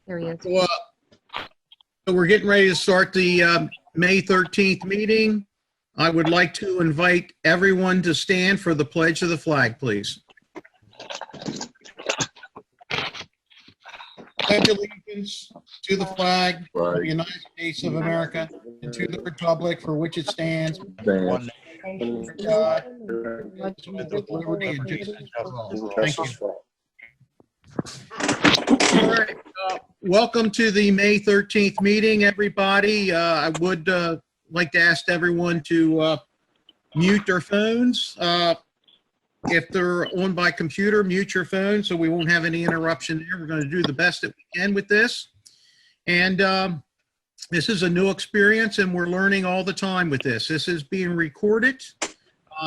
There he is. So we're getting ready to start the May 13th meeting. I would like to invite everyone to stand for the pledge of the flag, please. Pledge allegiance to the flag of the United States of America and to the republic for which it stands, one nation, under God, with liberty and justice for all. Thank you. All right. Welcome to the May 13th meeting, everybody. I would like to ask everyone to mute their phones. If they're on by computer, mute your phone so we won't have any interruption there. We're going to do the best that we can with this. And this is a new experience, and we're learning all the time with this. This is being recorded,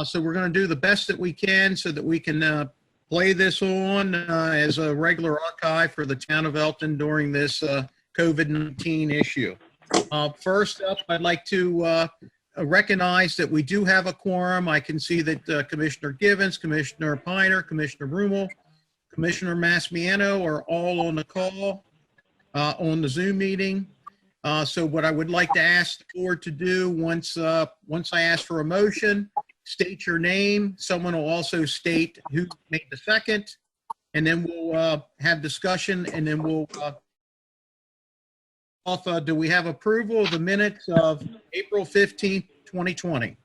so we're going to do the best that we can so that we can play this on as a regular archive for the town of Elkton during this COVID-19 issue. First up, I'd like to recognize that we do have a quorum. I can see that Commissioner Givens, Commissioner Piner, Commissioner Brummel, Commissioner Masmiano are all on the call on the Zoom meeting. So what I would like to ask the board to do once I ask for a motion, state your name. Someone will also state who made the second, and then we'll have discussion, and then we'll do we have approval of the minutes of April 15th, 2020?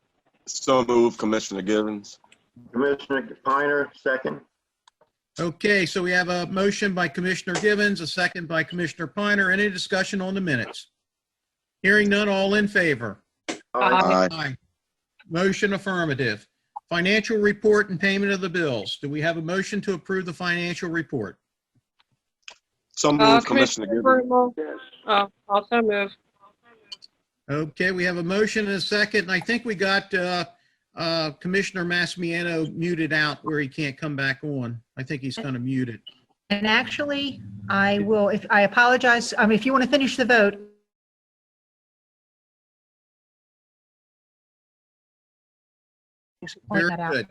So moved, Commissioner Givens. Commissioner Piner, second. Okay, so we have a motion by Commissioner Givens, a second by Commissioner Piner. Any discussion on the minutes? Hearing none, all in favor? Aye. Aye. Motion affirmative. Financial report and payment of the bills. Do we have a motion to approve the financial report? So moved, Commissioner Givens. Yes. Also move. Okay, we have a motion and a second. And I think we got Commissioner Masmiano muted out where he can't come back on. I think he's kind of muted. And actually, I will, if I apologize, if you want to finish the vote. Point Very that out. good.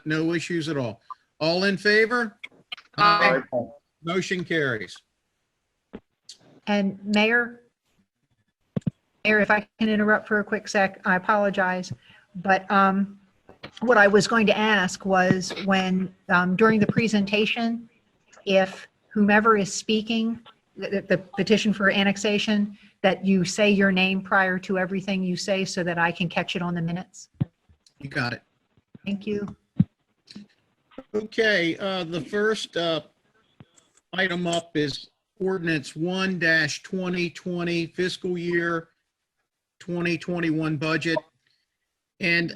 No issues at all. All in favor? Aye. Motion carries. And Mayor, if I can interrupt for a quick sec, I apologize. But what I was going to ask was when, during the presentation, if whomever is speaking, the petition for annexation, that you say your name prior to everything you say so that I can catch it on the minutes. You got it. Thank you. Okay, the first item up is ordinance 1-2020 fiscal year 2021 budget. And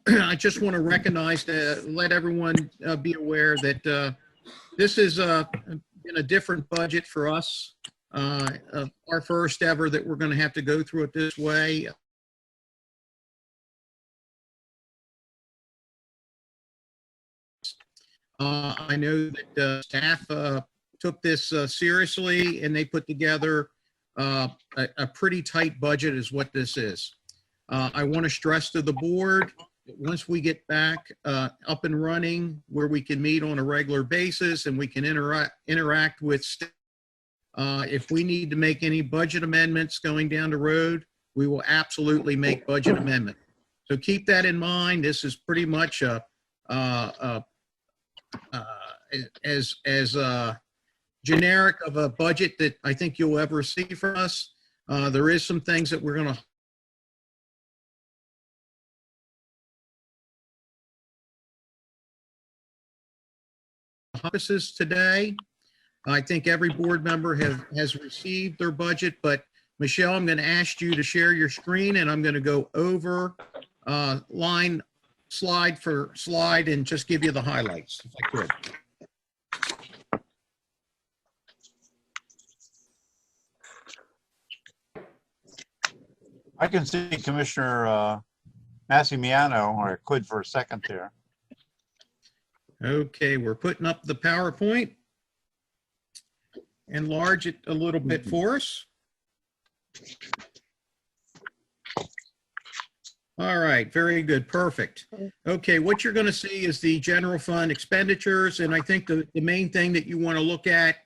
I just want to recognize, let everyone be aware that this has been a different budget for us. Our first ever that we're going to have to go through it this way. I know that staff took this seriously, and they put together a pretty tight budget is what this is. I want to stress to the board that once we get back up and running where we can meet on a regular basis and we can interact with staff, if we need to make any budget amendments going down the road, we will absolutely make budget amendments. So keep that in mind. This is pretty much as generic of a budget that I think you'll ever see from us. There is some things that we're going to offices today. I think every board member has received their budget, but Michelle, I'm going to ask you to share your screen, and I'm going to go over line slide for slide and just give you the highlights if I could. I can see Commissioner Masimiano, or I could for a second there. Okay, we're putting up the PowerPoint. Enlarge it a little bit for us. All right, very good, perfect. Okay, what you're going to see is the general fund expenditures, and I think the main thing that you want to look at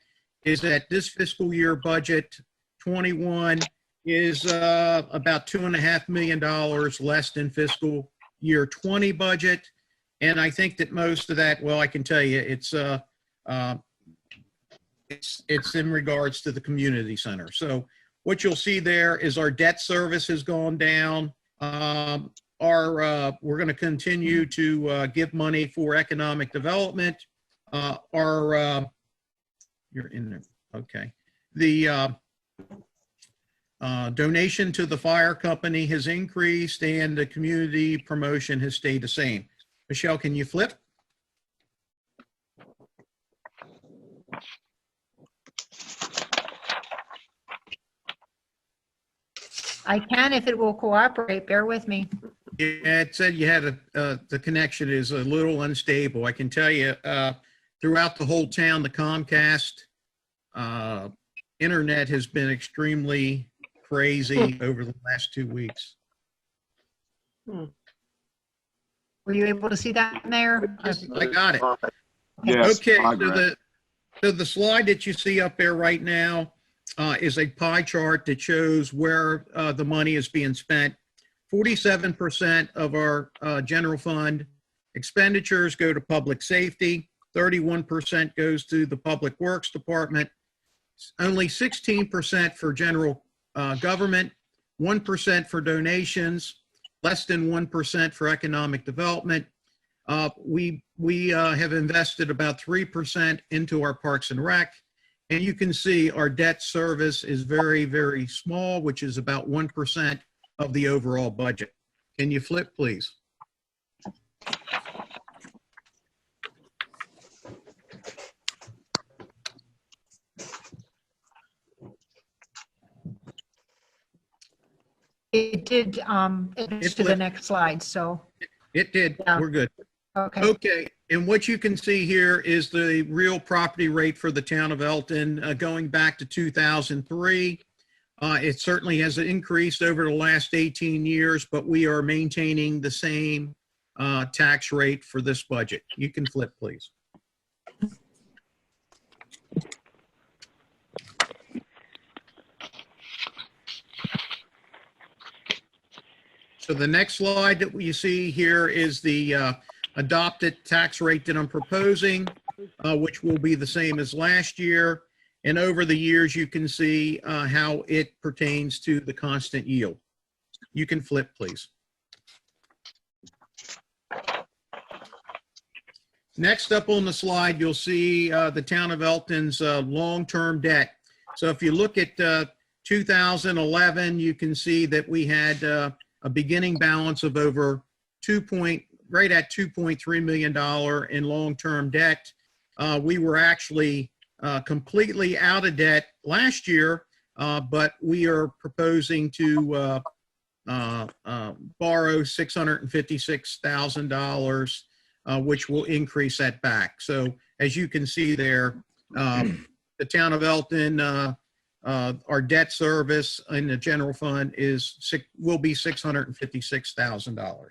is that this fiscal year budget 21 is about $2.5 million less than fiscal year 20 budget. And I think that most of that, well, I can tell you, it's in regards to the community center. So what you'll see there is our debt service has gone down. We're going to continue to give money for economic development. You're in there. Okay. The donation to the fire company has increased and the community promotion has stayed the same. Michelle, can you flip? I can if it will cooperate. Bear with me. Yeah, it said you had the connection is a little unstable. I can tell you throughout the whole town, the Comcast internet has been extremely crazy over the last 2 weeks. Were you able to see that, Mayor? I got it. Yes. Okay, progress. so the slide that you see up there right now is a pie chart that shows where the money is being spent. 47% of our general fund expenditures go to public safety. 31% goes to the Public Works Department. Only 16% for general government, 1% for donations, less than 1% for economic development. We have invested about 3% into our Parks and Rec. And you can see our debt service is very, very small, which is about 1% of the overall budget. Can you flip, please? It did advance to the next slide, so, It did. Yeah. We're good. okay. Okay, and what you can see here is the real property rate for the town of Elkton going back to 2003. It certainly has increased over the last 18 years, but we are maintaining the same tax rate for this budget. You can flip, please. So the next slide that you see here is the adopted tax rate that I'm proposing, which will be the same as last year. And over the years, you can see how it pertains to the constant yield. You can flip, please. Next up on the slide, you'll see the town of Elkton's long-term debt. So if you look at 2011, you can see that we had a beginning balance of over right at $2.3 million in long-term debt. We were actually completely out of debt last year, but we are proposing to borrow $656,000, which will increase that back. So as you can see there, the town of Elkton, our debt service in the general fund will be $656,000.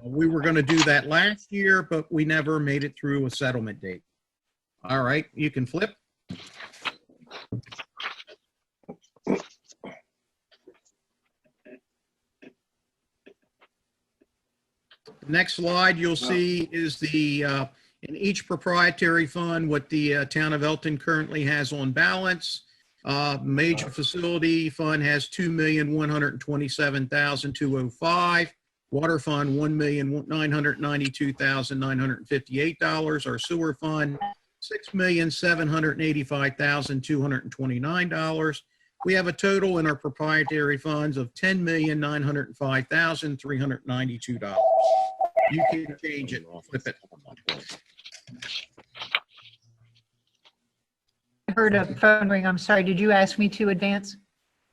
We were going to do that last year, but we never made it through a settlement date. All right, you can flip. The next slide you'll see is the in each proprietary fund what the town of Elkton currently has on balance. Major facility fund has $2,127,205. Water fund $1,992,958. Our sewer fund $6,785,229. We have a total in our proprietary funds of $10,905,392. You can change it. Flip it. I heard a phone ring. I'm sorry. Did you ask me to advance?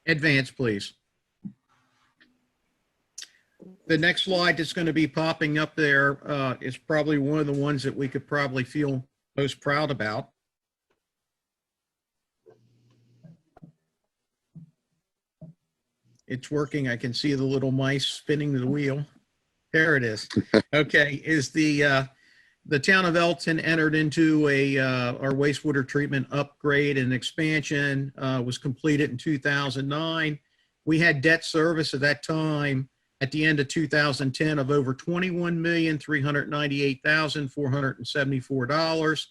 Advance, please. The next slide that's going to be popping up there is probably one of the ones that we could probably feel most proud about. It's working. I can see the little mice spinning the wheel. There it is. Okay, is the the town of Elkton entered into our wastewater treatment upgrade and expansion, was completed in 2009. We had debt service at that time at the end of 2010 of over $21,398,474.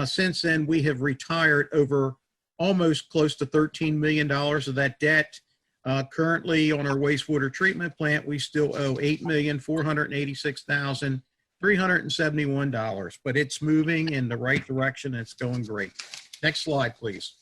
Since then, we have retired over almost close to $13 million of that debt. Currently on our wastewater treatment plant, we still owe $8,486,371, but it's moving in the right direction. It's going great. Next slide, please.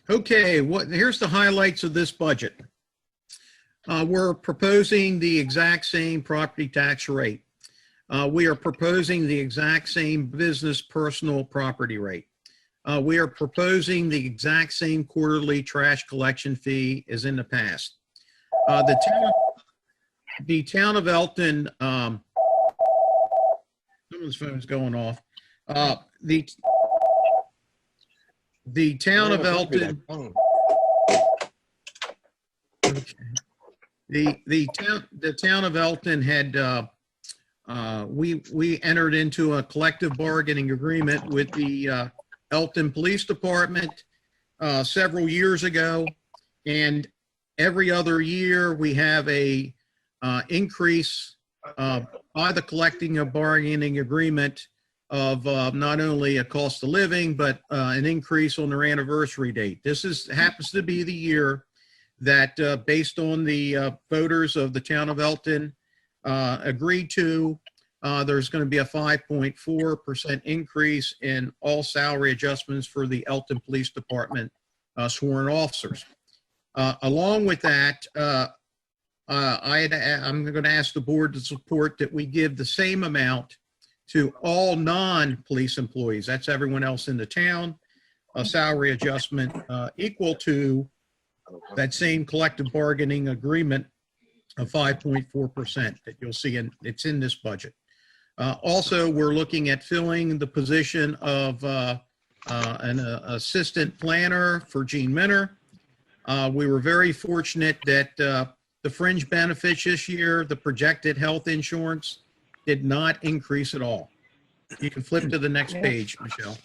Okay, here's the highlights of this budget. We're proposing the exact same property tax rate. We are proposing the exact same business personal property rate. We are proposing the exact same quarterly trash collection fee as in the past. The town of Elkton, someone's phone's going off. The town of Elkton. The town of Elkton had we entered into a collective bargaining agreement with the Elkton Police Department several years ago, and every other year we have a increase by the collective bargaining agreement of not only a cost of living, but an increase on their anniversary date. This happens to be the year that, based on the voters of the town of Elkton, agreed to, there's going to be a 5.4% increase in all salary adjustments for the Elkton Police Department sworn officers. Along with that, I'm going to ask the board to support that we give the same amount to all non-police employees. That's everyone else in the town, a salary adjustment equal to that same collective bargaining agreement of 5.4% that you'll see it's in this budget. Also, we're looking at filling the position of an assistant planner for Gene Minner. We were very fortunate that the fringe benefits this year, the projected health insurance, did not increase at all. You can flip to the next page, Michelle.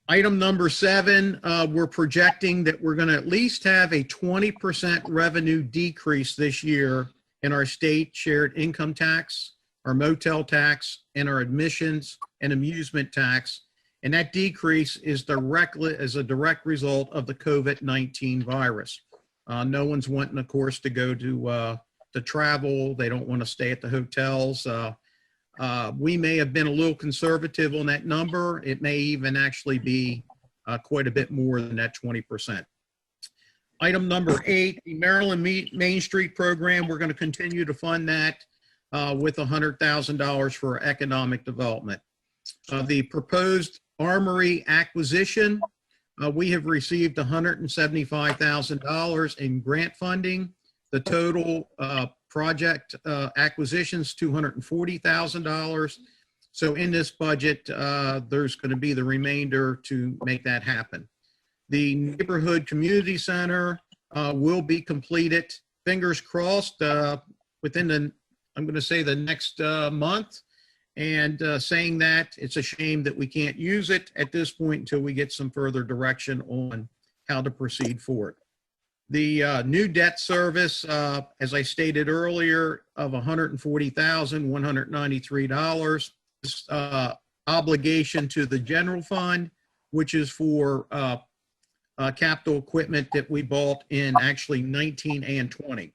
Item number 7, we're projecting that we're going to at least have a 20% revenue decrease this year in our state shared income tax, our motel tax, and our admissions and amusement tax. And that decrease is a direct result of the COVID-19 virus. No one's wanting, of course, to go to travel. They don't want to stay at the hotels. We may have been a little conservative on that number. It may even actually be quite a bit more than that 20%. Item number 8, the Maryland Main Street program. We're going to continue to fund that with $100,000 for economic development. The proposed armory acquisition, we have received $175,000 in grant funding. The total project acquisitions, $240,000. So in this budget, there's going to be the remainder to make that happen. The neighborhood community center will be completed, fingers crossed, within I'm going to say the next month. And saying that, it's a shame that we can't use it at this point until we get some further direction on how to proceed forward. The new debt service, as I stated earlier, of $140,193, obligation to the general fund, which is for capital equipment that we bought in actually 19 and 20.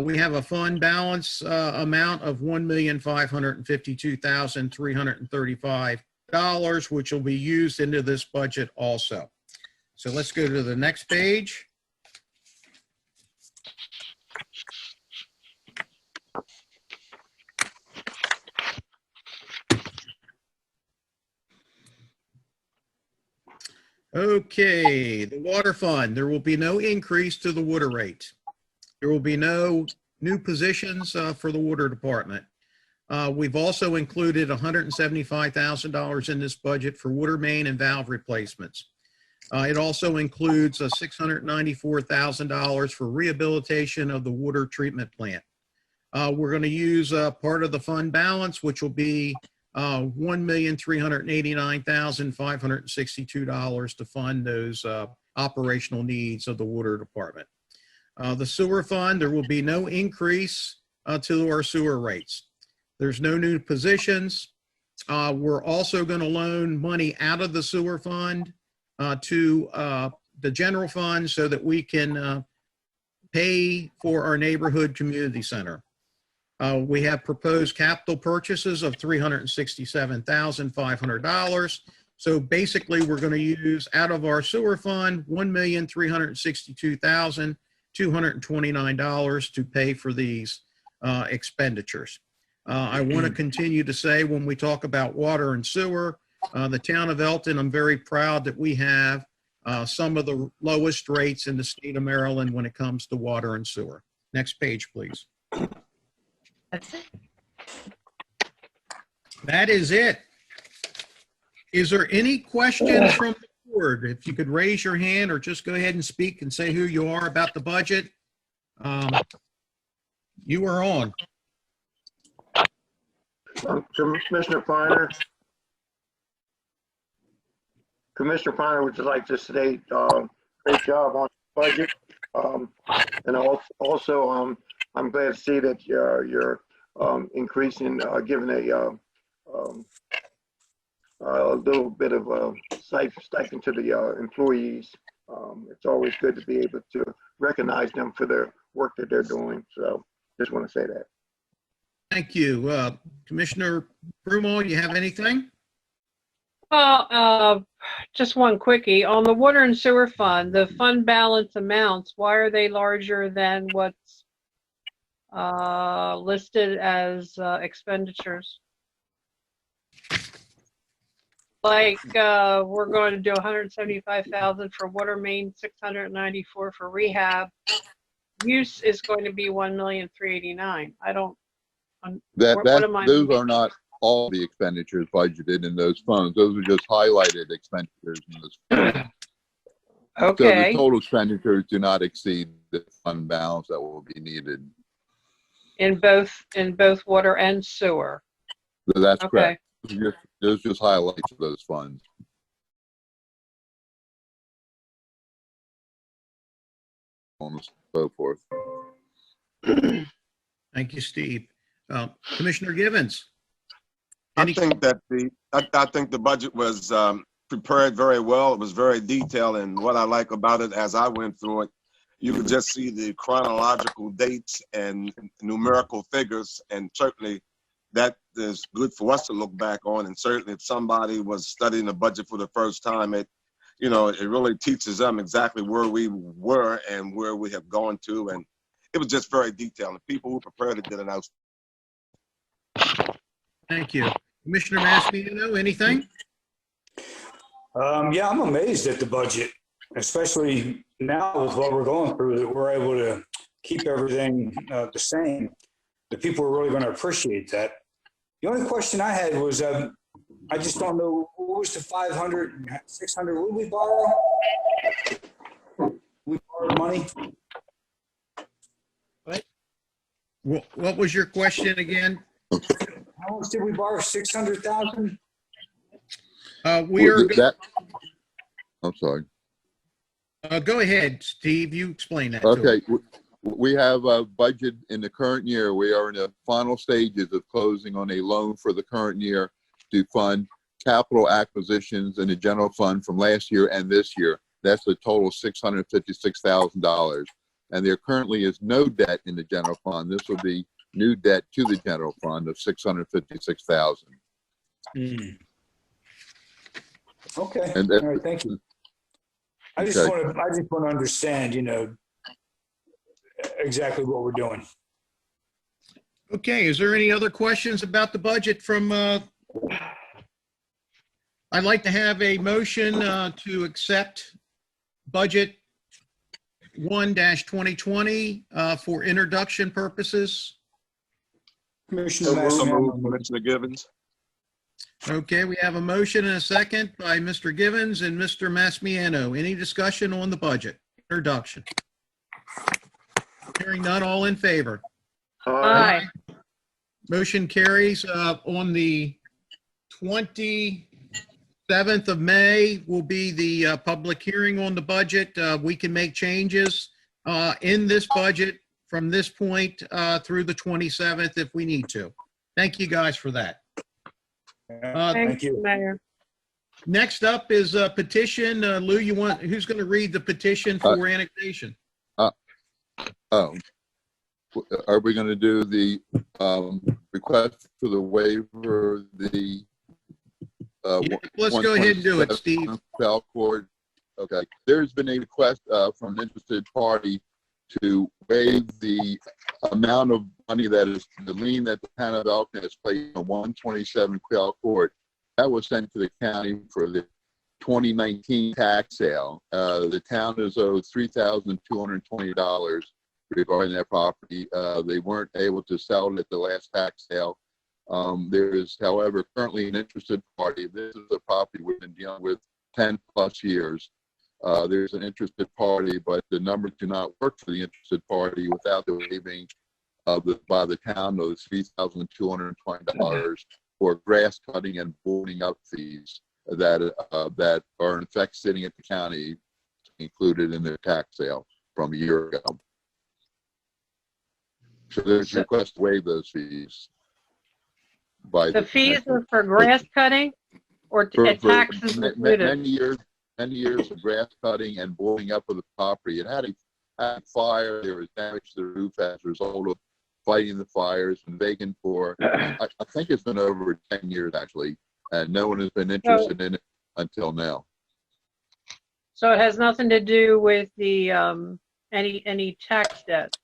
We have a fund balance amount of $1,552,335, which will be used into this budget also. So let's go to the next page. Okay, the water fund. There will be no increase to the water rate. There will be no new positions for the water department. We've also included $175,000 in this budget for water main and valve replacements. It also includes $694,000 for rehabilitation of the water treatment plant. We're going to use part of the fund balance, which will be $1,389,562 to fund those operational needs of the water department. The sewer fund, there will be no increase to our sewer rates. There's no new positions. We're also going to loan money out of the sewer fund to the general fund so that we can pay for our neighborhood community center. We have proposed capital purchases of $367,500. So basically, we're going to use out of our sewer fund $1,362,229 to pay for these expenditures. I want to continue to say when we talk about water and sewer, the town of Elkton, I'm very proud that we have some of the lowest rates in the state of Maryland when it comes to water and sewer. Next page, please. That's it. That is it. Is there any questions from the board? If you could raise your hand or just go ahead and speak and say who you are about the budget. You are on. Commissioner Piner. Commissioner Piner would just like to state, great job on the budget. And also, I'm glad to see that you're increasing, giving a little bit of a stipend to the employees. It's always good to be able to recognize them for their work that they're doing. So just want to say that. Thank you. Commissioner Broomall, you have anything? Well, just one quickie. On the water and sewer fund, the fund balance amounts, why are they larger than what's listed as expenditures? Like, we're going to do 175,000 for water main, 694 for rehab. Use is going to be 1,389,000. I don't. Those are not all the expenditures budgeted in those funds. Those are just highlighted expenditures in those funds. Okay. So the total expenditures do not exceed the fund balance that will be needed. In both water and sewer. So that's Okay. correct. Those just highlights of those funds. And so forth. Thank you, Steve. Commissioner Givens. I think the budget was prepared very well. It was very detailed, and what I like about it, as I went through it, you could just see the chronological dates and numerical figures, and certainly that is good for us to look back on. And certainly, if somebody was studying the budget for the first time, it really teaches them exactly where we were and where we have gone to, and it was just very detailed. The people who prepared it did an outstanding. Thank you. Commissioner Mastriano, anything? Yeah, I'm amazed at the budget, especially now with what we're going through, that we're able to keep everything the same. The people are really going to appreciate that. The only question I had was, I just don't know, what was the 500, 600, what did we borrow? We borrowed money? What was your question again? How much did we borrow? 600,000? We are. I'm sorry. Go ahead, Steve. You explain that. Okay. We have a budget in the current year. We are in the final stages of closing on a loan for the current year to fund capital acquisitions in the general fund from last year and this year. That's a total of $656,000. And there currently is no debt in the general fund. This will be new debt to the general fund of $656,000. Okay. And all right, thank you. I just want to understand, exactly what we're doing. Okay. Is there any other questions about the budget from? I'd like to have a motion to accept budget 1-2020 for introduction purposes. Commissioner So moved. So Massiano. moved, Commissioner Givens. Okay, we have a motion and a second by Mr. Givens and Mr. Masmiano. Any discussion on the budget? Introduction. Hearing none, all in favor? Aye. Motion carries. On the 27th of May will be the public hearing on the budget. We can make changes in this budget from this point through the 27th if we need to. Thank you guys for that. Thank Thank you. you, Mayor. Next up is a petition. Lou, who's going to read the petition for annexation? Oh, are we going to do the request for the waiver, the Yeah, let's go ahead and do it, Steve. Court. Okay, there's been a request from an interested party to waive the amount of money that is the lien that the town of Elkton has placed on 127 Quail Court. That was sent to the county for the 2019 tax sale. The town is owed $3,220 regarding that property. They weren't able to sell it at the last tax sale. There is, however, currently an interested party. This is a property we've been dealing with 10 plus years. There's an interested party, but the numbers do not work for the interested party without the waiving by the town of $3,220 for grass cutting and boarding up fees that are in effect sitting at the county included in their tax sale from a year ago. So there's a request to waive those fees. The fees are for grass cutting or taxes included? Many years of grass cutting and boarding up of the property. It had a fire. There was damage to the roof as a result of fighting the fires and vacant for, I think it's been over 10 years actually, and no one has been interested in it until now. So it has nothing to do with the any tax debt?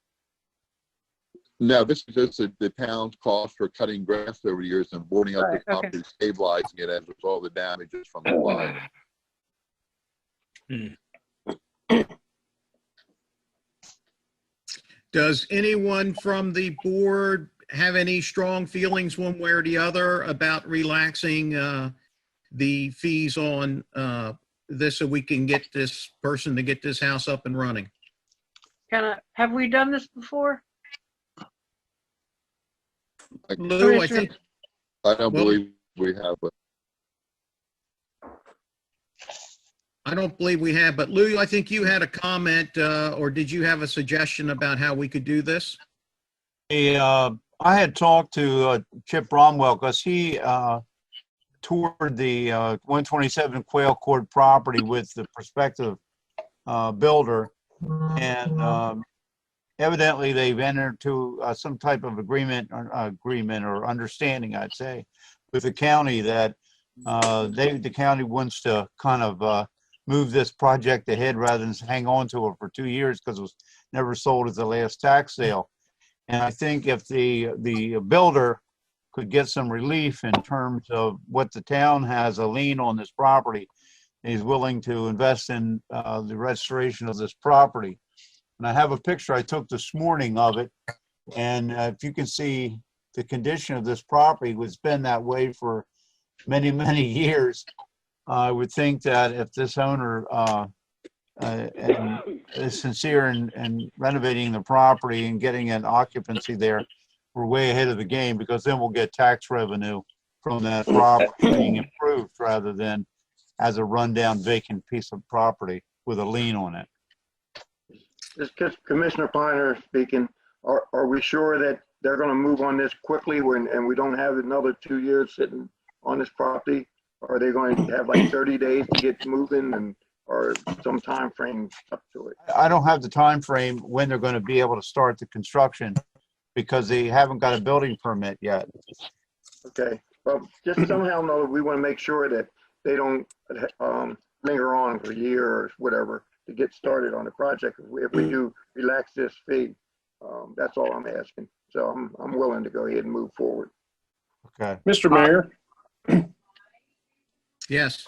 No, this is just the town's cost for cutting grass over the years and boarding up the property, stabilizing it as a result of the damages from the fire. Does anyone from the board have any strong feelings one way or the other about relaxing the fees on this so we can get this person to get this house up and running? Have we done this before? Lou, I don't believe we have. I don't believe we have, but Lou, I think you had a comment, or did you have a suggestion about how we could do this? I had talked to Chip Bromwell because he toured the 127 Quail Court property with the prospective builder, and evidently they've entered to some type of agreement or understanding, I'd say, with the county that the county wants to kind of move this project ahead rather than hang on to it for 2 years because it was never sold at the last tax sale. And I think if the builder could get some relief in terms of what the town has a lien on this property, he's willing to invest in the restoration of this property. And I have a picture I took this morning of it. And if you can see the condition of this property, it's been that way for many, many years. I would think that if this owner is sincere in renovating the property and getting an occupancy there, we're way ahead of the game, because then we'll get tax revenue from that property being improved rather than as a rundown vacant piece of property with a lien on it. This is Commissioner Piner speaking. Are we sure that they're going to move on this quickly and we don't have another 2 years sitting on this property? Are they going to have like 30 days to get moving or some time frame up to it? I don't have the time frame when they're going to be able to start the construction because they haven't got a building permit yet. Okay, well, just somehow know we want to make sure that they don't linger on for a year or whatever to get started on the project. If we do relax this fee, that's all I'm asking. So I'm willing to go ahead and move forward. Okay. Mr. Mayor, Yes.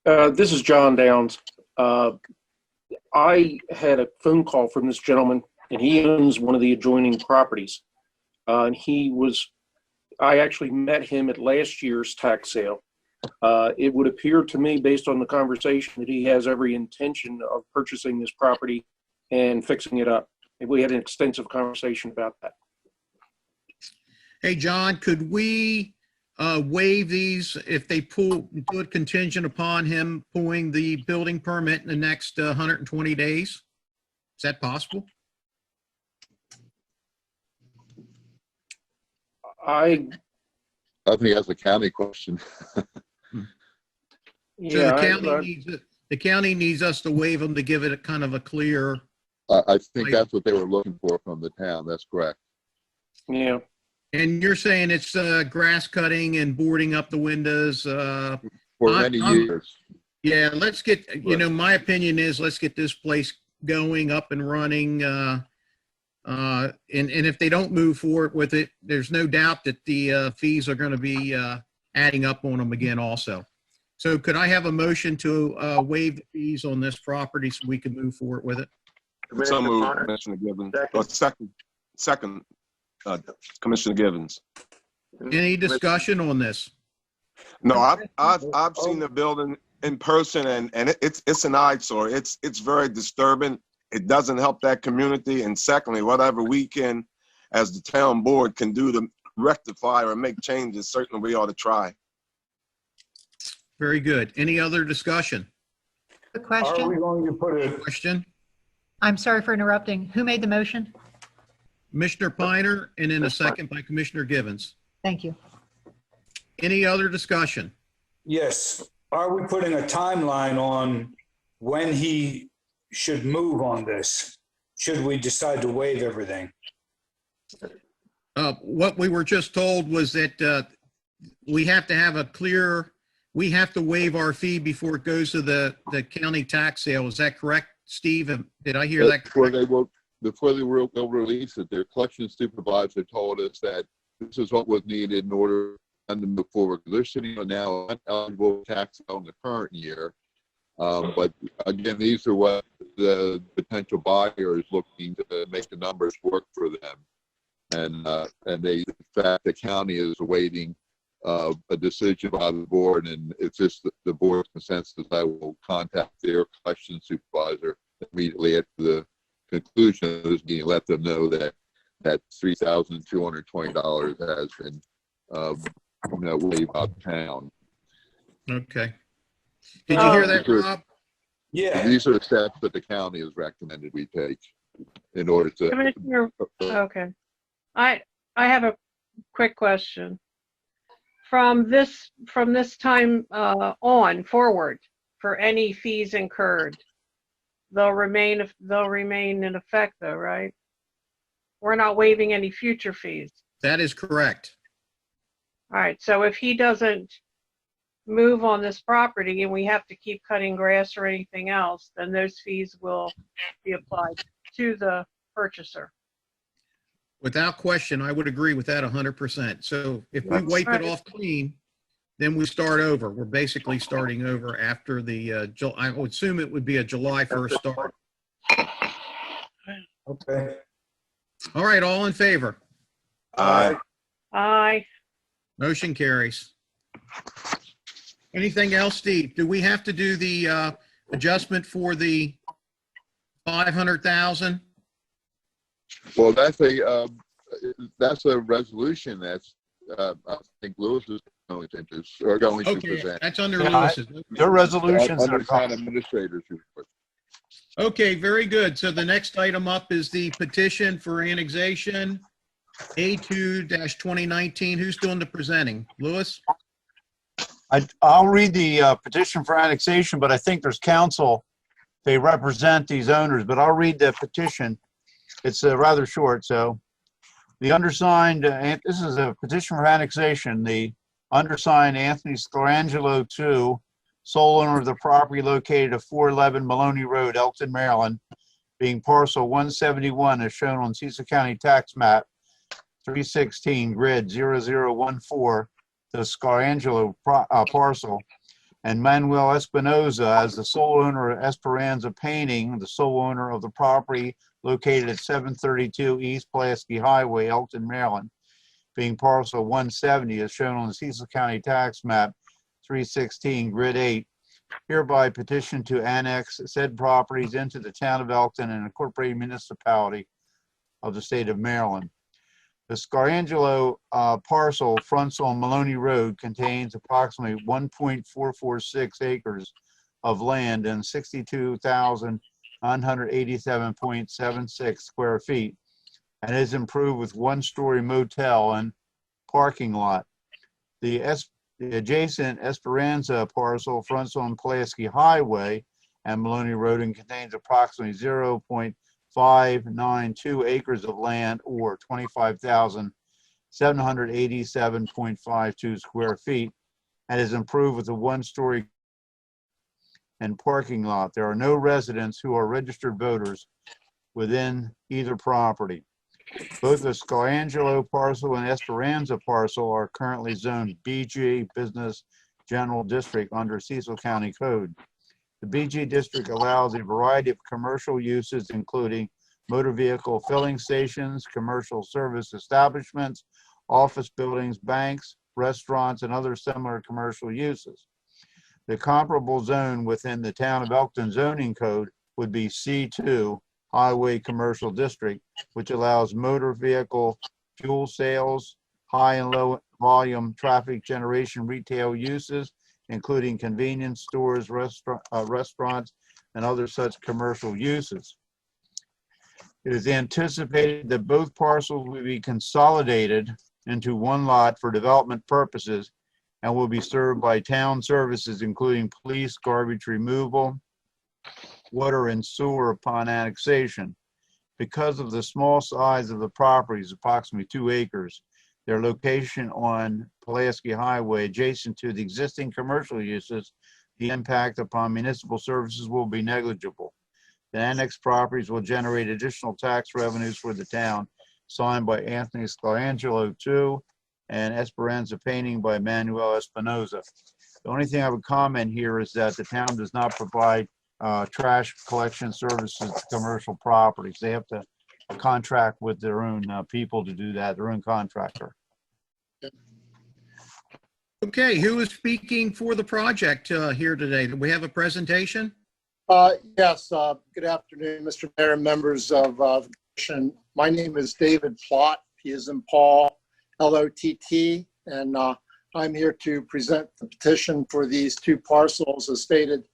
this is John Downs. I had a phone call from this gentleman, and he owns one of the adjoining properties. And I actually met him at last year's tax sale. It would appear to me, based on the conversation, that he has every intention of purchasing this property and fixing it up. We had an extensive conversation about that. Hey, John, could we waive these if they do it contingent upon him pulling the building permit in the next 120 days? Is that possible? I think that's a county question. So yeah, the county needs us to waive them to give it a kind of a clear. I think that's what they were looking for from the town. That's correct. yeah. And you're saying it's grass cutting and boarding up the windows. For many years. Yeah, let's get, my opinion is let's get this place going, up and running. And if they don't move forward with it, there's no doubt that the fees are going to be adding up on them again also. So could I have a motion to waive the fees on this property so we can move forward with it? So moved, Commissioner Gibbons. Second, Commissioner Gibbons. Any discussion on this? No, I've seen the building in person, and it's an eyesore. It's very disturbing. It doesn't help that community. And secondly, whatever we can, as the town board, can do to rectify or make changes, certainly we ought to try. Very good. Any other discussion? The Are we question? going to put a, Question? I'm sorry for interrupting. Who made the motion? Commissioner Piner, and then a second by Commissioner Givens. Thank you. Any other discussion? yes, are we putting a timeline on when he should move on this? Should we decide to waive everything? What we were just told was that we have to have we have to waive our fee before it goes to the county tax sale. Is that correct, Steve? Did I hear that correct? Before they will release it, their collection supervisor told us that this is what was needed in order for them to move forward. They're sitting on now eligible tax sale in the current year. But again, these are what the potential buyer is looking to make the numbers work for them. And in fact, the county is awaiting a decision by the board, and it's just the board's consensus. I will contact their collection supervisor immediately after the conclusion of this meeting, let them know that $3,220 has been waived out of town. Okay. Did you hear that, Rob? Yeah. These are the steps that the county has recommended we take in order to. Commissioner, okay. I have a quick question. From this time on forward, for any fees incurred, they'll remain in effect though, right? We're not waiving any future fees. That is correct. All right, so if he doesn't move on this property and we have to keep cutting grass or anything else, then those fees will be applied to the purchaser. Without question, I would agree with that 100%. So if we wipe it off clean, then we start over. We're basically starting over after the, I would assume it would be a July 1st start. Okay. All right, all in favor? Aye. Aye. Motion carries. Anything else, Steve? Do we have to do the adjustment for the 500,000? Well, that's a resolution that's I think Lewis is going to Okay, present. that's under Yeah, Lewis's. Their resolutions Under are town administrators report. Okay, very good. So the next item up is the petition for annexation A2-2019. Who's doing the presenting? Lewis? I'll read the petition for annexation, but I think there's counsel. They represent these owners, but I'll read the petition. It's rather short, so. The undersigned, this is a petition for annexation. The undersigned Anthony Scarangelo II, sole owner of the property located at 411 Maloney Road, Elkton, Maryland, being parcel 171 as shown on Cecil County Tax Map 316, grid 0014, the Scarangelo parcel, and Manuel Espinoza as the sole owner of Esperanza Painting, the sole owner of the property located at 732 East Pulaski Highway, Elkton, Maryland, being parcel 170 as shown on the Cecil County Tax Map 316, Grid 8, hereby petition to annex said properties into the town of Elkton and incorporated municipality of the state of Maryland. The Scarangelo parcel fronts on Maloney Road, contains approximately 1.446 acres of land and 62,987.76 square feet, and is improved with one-story motel and parking lot. The adjacent Esperanza parcel fronts on Pulaski Highway and Maloney Road and contains approximately 0.592 acres of land, or 25,787.52 square feet, and is improved with a one-story and parking lot. There are no residents who are registered voters within either property. Both the Scarangelo parcel and Esperanza parcel are currently zoned BG, Business General District, under Cecil County Code. The BG district allows a variety of commercial uses, including motor vehicle filling stations, commercial service establishments, office buildings, banks, restaurants, and other similar commercial uses. The comparable zone within the town of Elkton zoning code would be C2, Highway Commercial District, which allows motor vehicle fuel sales, high and low volume traffic generation retail uses, including convenience stores, restaurants, and other such commercial uses. It is anticipated that both parcels will be consolidated into one lot for development purposes and will be served by town services, including police, garbage removal, water, and sewer upon annexation. Because of the small size of the properties, approximately 2 acres, their location on Pulaski Highway adjacent to the existing commercial uses, the impact upon municipal services will be negligible. The annexed properties will generate additional tax revenues for the town, signed by Anthony Scarangelo II, and Esperanza Painting by Manuel Espinoza. The only thing I would comment here is that the town does not provide trash collection services to commercial properties. They have to contract with their own people to do that, their own contractor. Okay, who is speaking for the project here today? Do we have a presentation? Yes, good afternoon, Mr. Mayor and members of the commission. My name is David Plott, P as in Paul, L-O-T-T, and I'm here to present the petition for these two parcels as stated,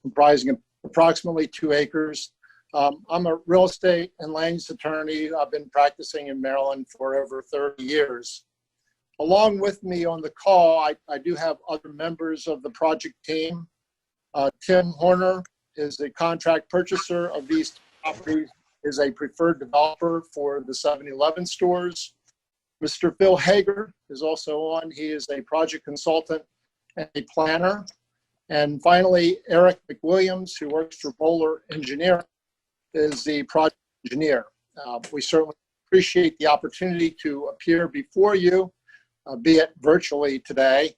comprising approximately 2 acres. I'm a real estate and land use attorney. I've been practicing in Maryland for over 30 years. Along with me on the call, I do have other members of the project team. Tim Horner is a contract purchaser of these properties, is a preferred developer for the 7-Eleven stores. Mr. Phil Hager is also on. He is a project consultant and a planner. And finally, Eric McWilliams, who works for Bowler Engineering, is the project engineer. We certainly appreciate the opportunity to appear before you, be it virtually today,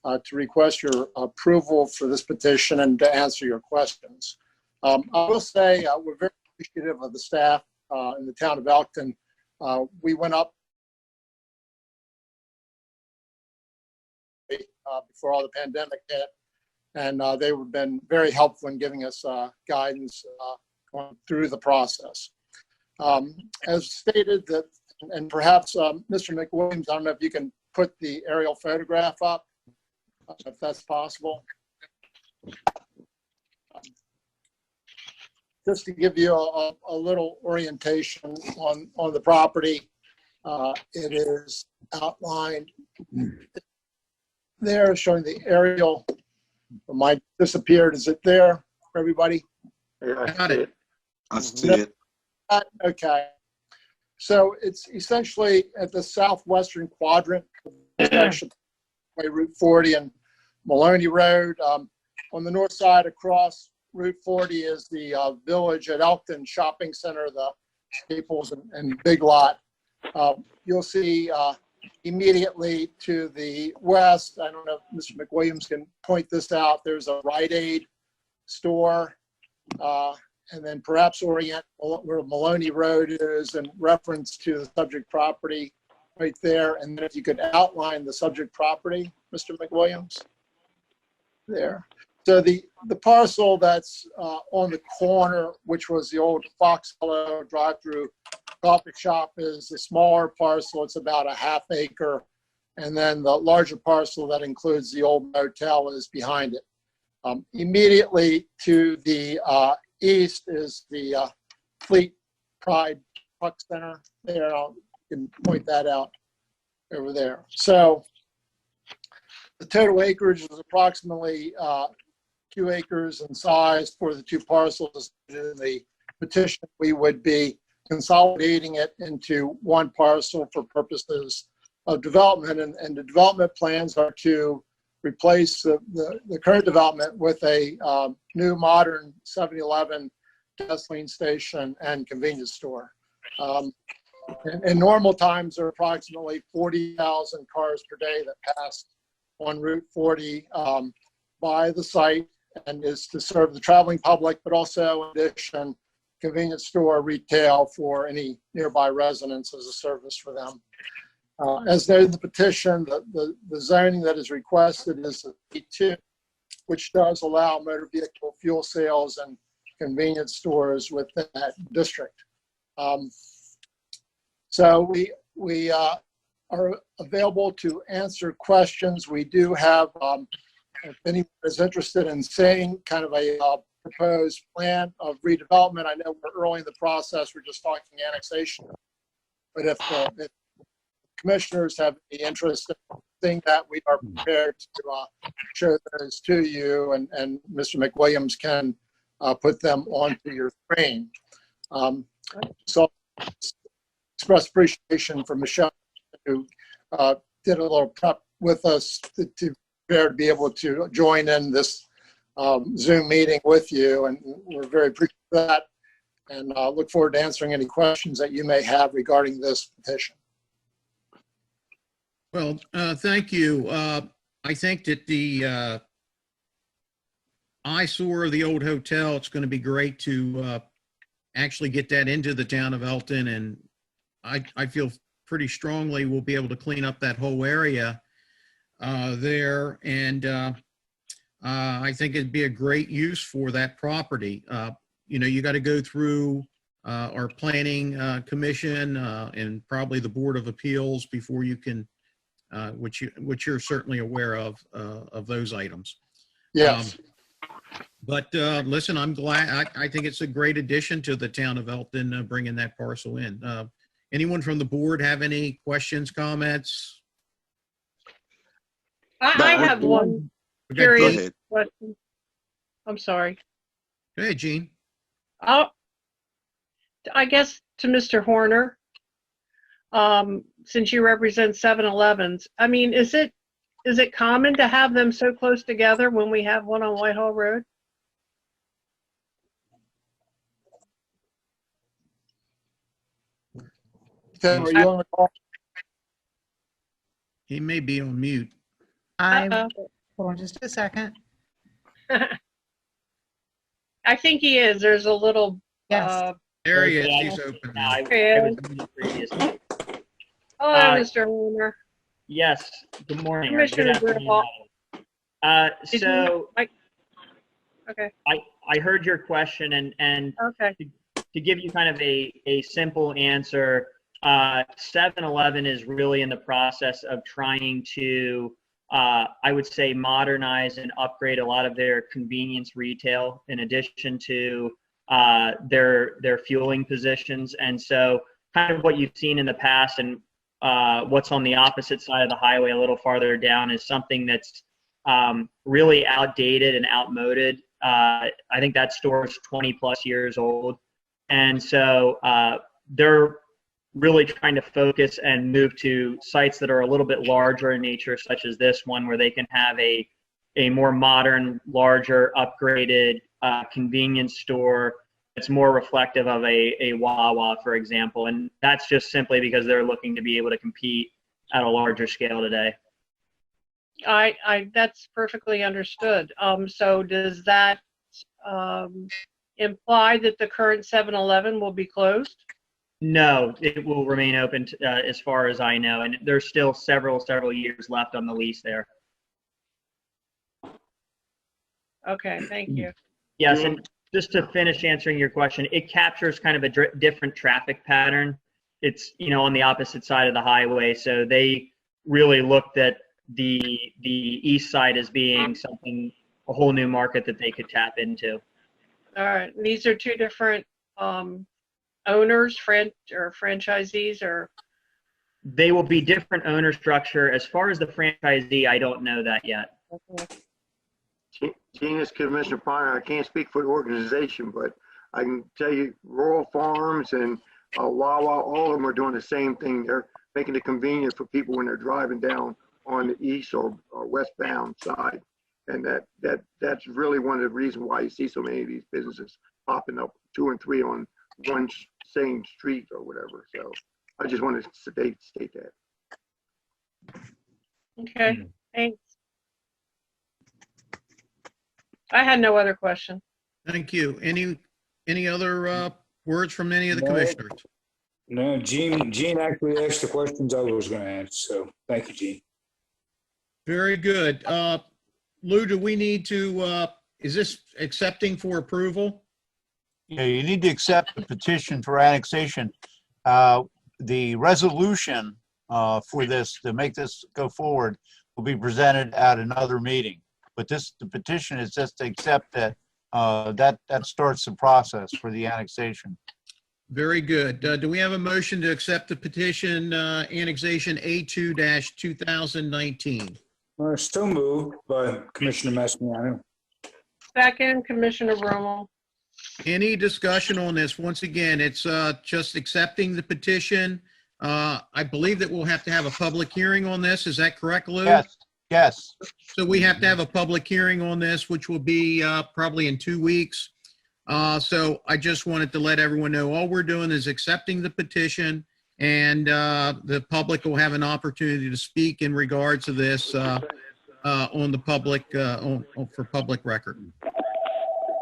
to request your approval for this petition and to answer your questions. I will say we're very appreciative of the staff in the town of Elkton. We went up before all the pandemic hit, and they have been very helpful in giving us guidance going through the process. As stated, that, and perhaps Mr. McWilliams, I don't know if you can put the aerial photograph up, if that's possible. Just to give you a little orientation on the property, it is outlined there, showing the aerial. Mine disappeared. Is it there for everybody? Yeah, Got it. I see it. Okay. So it's essentially at the southwestern quadrant of Route 40 and Maloney Road. On the north side across Route 40 is the village at Elkton Shopping Center, the Staples and Big Lot. You'll see immediately to the west, I don't know if Mr. McWilliams can point this out, there's a Rite Aid store, and then perhaps orient where Maloney Road is in reference to the subject property right there. And then if you could outline the subject property, Mr. McWilliams, there. So the parcel that's on the corner, which was the old Fox Hollow drive-through coffee shop, is the smaller parcel. It's about a ½ acre. And then the larger parcel that includes the old motel is behind it. Immediately to the east is the Fleet Pride Truck Center. There, I can point that out over there. So the total acreage is approximately 2 acres in size for the two parcels. In the petition, we would be consolidating it into one parcel for purposes of development, and the development plans are to replace the current development with a new modern 7-Eleven gasoline station and convenience store. In normal times, there are approximately 40,000 cars per day that pass on Route 40 by the site, and is to serve the traveling public, but also in addition, convenience store retail for any nearby residents as a service for them. As noted in the petition, the zoning that is requested is the P2, which does allow motor vehicle fuel sales and convenience stores within that district. So we are available to answer questions. We do have, if anyone is interested in seeing kind of a proposed plan of redevelopment, I know we're early in the process, we're just talking annexation. But if commissioners have any interest in seeing that, we are prepared to show those to you, and Mr. McWilliams can put them onto your screen. So express appreciation for Michelle, who did a little prep with us to prepare to be able to join in this Zoom meeting with you, and we're very appreciative of that, and look forward to answering any questions that you may have regarding this petition. Well, thank you. I think that the eyesore of the old hotel, it's going to be great to actually get that into the town of Elkton, and I feel pretty strongly we'll be able to clean up that whole area there, and I think it'd be a great use for that property. You know, you got to go through our planning commission and probably the Board of Appeals before you can, which you're certainly aware of those items. Yes. But listen, I'm glad. I think it's a great addition to the town of Elkton, bringing that parcel in. Anyone from the board have any questions, comments? I have one curious question. I'm sorry. Go ahead, Gene. I guess to Mr. Horner, since you represent 7-Elevens, I mean, is it common to have them so close together when we have one on Whitehall Road? Tim, are you on the call? He may be on mute. Hold on just a second. I think he is. There's a little. Yes. There he is. He's open now. Hello, Mr. Horner. Yes. Good morning. Commissioner Griffith. So Okay. I heard your question, and Okay. to give you kind of a simple answer, 7-Eleven is really in the process of trying to, I would say, modernize and upgrade a lot of their convenience retail in addition to their fueling positions. And so kind of what you've seen in the past and what's on the opposite side of the highway a little farther down is something that's really outdated and outmoded. I think that store is 20 plus years old. And so they're really trying to focus and move to sites that are a little bit larger in nature, such as this one, where they can have a more modern, larger, upgraded convenience store that's more reflective of a Wawa, for example. And that's just simply because they're looking to be able to compete at a larger scale today. That's perfectly understood. So does that imply that the current 7-Eleven will be closed? No, it will remain open as far as I know, and there's still several years left on the lease there. Okay, thank you. Yes, and just to finish answering your question, it captures kind of a different traffic pattern. It's, on the opposite side of the highway, so they really looked at the east side as being a whole new market that they could tap into. All right, and these are two different owners, franchisees, or? They will be different owner structure. As far as the franchisee, I don't know that yet. Okay. Genius, Commissioner Piner, I can't speak for the organization, but I can tell you Rural Farms and Wawa, all of them are doing the same thing. They're making it convenient for people when they're driving down on the east or westbound side. And that's really one of the reasons why you see so many of these businesses popping up 2 and 3 on one same street or whatever. So I just wanted to state that. Okay, thanks. I had no other question. Thank you. Any other words from any of the commissioners? No, Gene actually asked the questions I was going to ask, so thank you, Gene. Very good. Lou, do we need to, is this accepting for approval? Yeah, you need to accept the petition for annexation. The resolution for this, to make this go forward, will be presented at another meeting. But the petition is just to accept that that starts the process for the annexation. Very good. Do we have a motion to accept the petition annexation A2-2019? So moved by Commissioner Mastriano. Second, Commissioner Rommel. Any discussion on this? Once again, it's just accepting the petition. I believe that we'll have to have a public hearing on this. Is that correct, Lou? Yes. Yes. So we have to have a public hearing on this, which will be probably in 2 weeks. So I just wanted to let everyone know all we're doing is accepting the petition, and the public will have an opportunity to speak in regards to this on the public for public record.